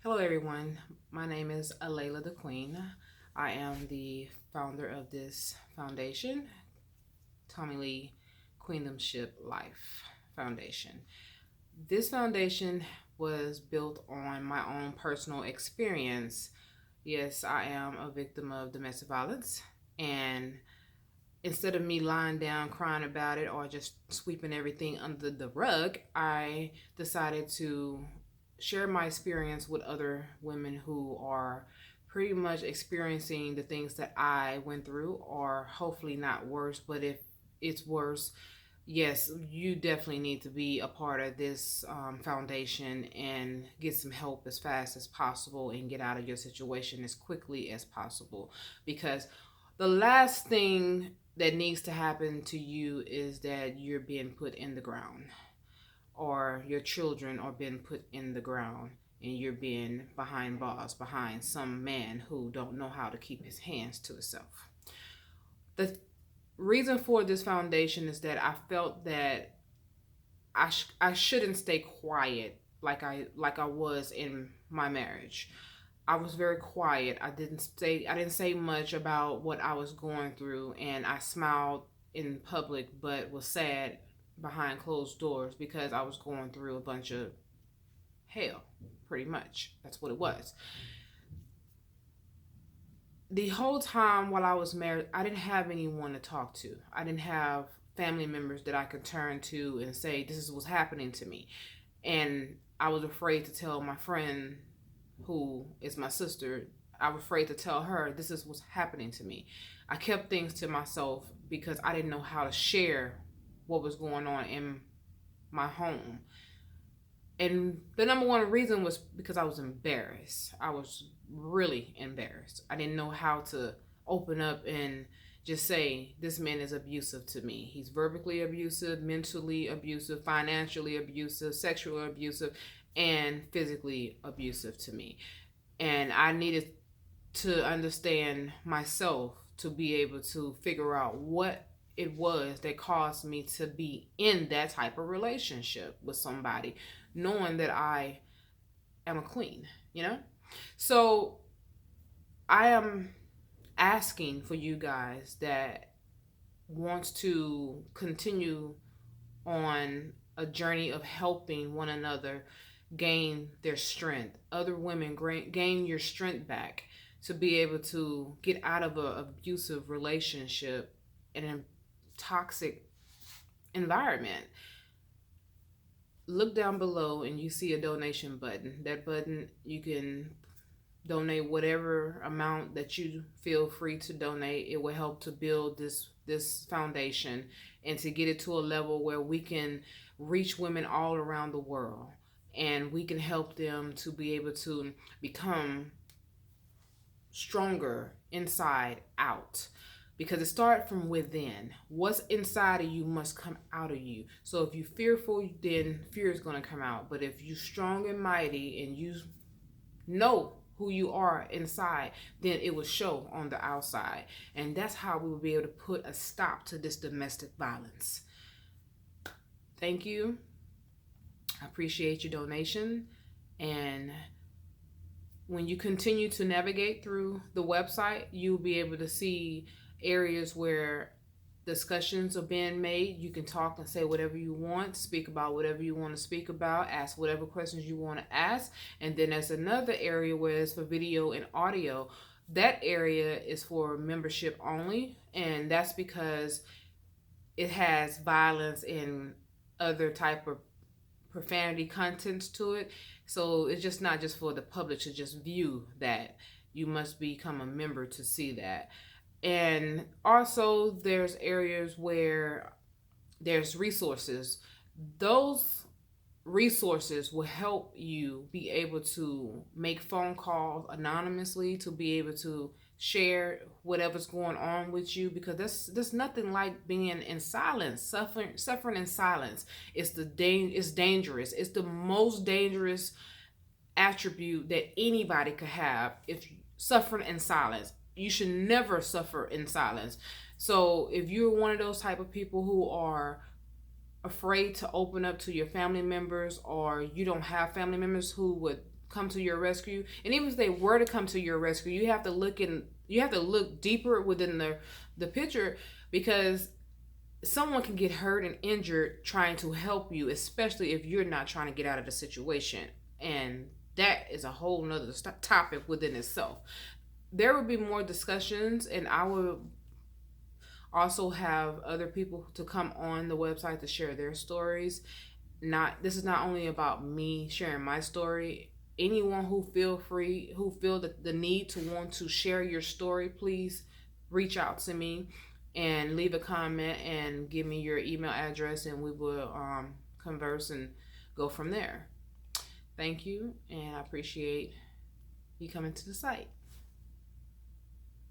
Hello, everyone. My name is Alayla the Queen. I am the founder of this foundation, Tommy Lee Queendomship Life Foundation. This foundation was built on my own personal experience. Yes, I am a victim of domestic violence, and instead of me lying down crying about it or just sweeping everything under the rug, I decided to share my experience with other women who are pretty much experiencing the things that I went through, or hopefully not worse. But if it's worse, yes, you definitely need to be a part of this foundation and get some help as fast as possible and get out of your situation as quickly as possible, because the last thing that needs to happen to you is that you're being put in the ground, or your children are being put in the ground, and you're being behind bars behind some man who don't know how to keep his hands to himself. The reason for this foundation is that I felt that I shouldn't stay quiet like I was in my marriage. I was very quiet. I didn't say much about what I was going through, and I smiled in public but was sad behind closed doors because I was going through a bunch of hell. Pretty much. That's what it was. The whole time while I was married, I didn't have anyone to talk to. I didn't have family members that I could turn to and say, this is what's happening to me. And I was afraid to tell my friend, who is my sister, I was afraid to tell her, this is what's happening to me. I kept things to myself because I didn't know how to share what was going on in my home. And the number one reason was because I was embarrassed. I was really embarrassed. I didn't know how to open up and just say, this man is abusive to me. He's verbally abusive, mentally abusive, financially abusive, sexually abusive, and physically abusive to me. And I needed to understand myself to be able to figure out what it was that caused me to be in that type of relationship with somebody, knowing that I am a queen, you know? So I am asking for you guys that wants to continue on a journey of helping one another gain their strength. Other women gain your strength back to be able to get out of an abusive relationship in a toxic environment. Look down below and you see a donation button. That button, you can donate whatever amount that you feel free to donate. It will help to build this foundation and to get it to a level where we can reach women all around the world, and we can help them to be able to become stronger inside out, because it starts from within. What's inside of you must come out of you. So if you're fearful, then fear is going to come out. But if you're strong and mighty and you know who you are inside, then it will show on the outside. And that's how we will be able to put a stop to this domestic violence. Thank you. I appreciate your donation. And when you continue to navigate through the website, you'll be able to see areas where discussions are being made. You can talk and say whatever you want, speak about whatever you want to speak about, ask whatever questions you want to ask. And then there's another area where it's for video and audio. That area is for membership only, and that's because it has violence and other type of profanity contents to it. So it's just not just for the public to just view that. You must become a member to see that. And also there's areas where there's resources. Those resources will help you be able to make phone calls anonymously, to be able to share whatever's going on with you, because there's nothing like being in silence. Suffering in silence is it's dangerous. It's the most dangerous attribute that anybody could have. If suffering in silence, you should never suffer in silence. So if you're one of those type of people who are afraid to open up to your family members, or you don't have family members who would come to your rescue. And even if they were to come to your rescue, you have to look deeper within the picture, because someone can get hurt and injured trying to help you, especially if you're not trying to get out of the situation. And that is a whole nother topic within itself. There will be more discussions, and I will also have other people to come on the website to share their stories. This is not only about me sharing my story. Anyone who feel the need to want to share your story, please reach out to me and leave a comment and give me your email address, and we will converse and go from there. Thank you, and I appreciate you coming to the site.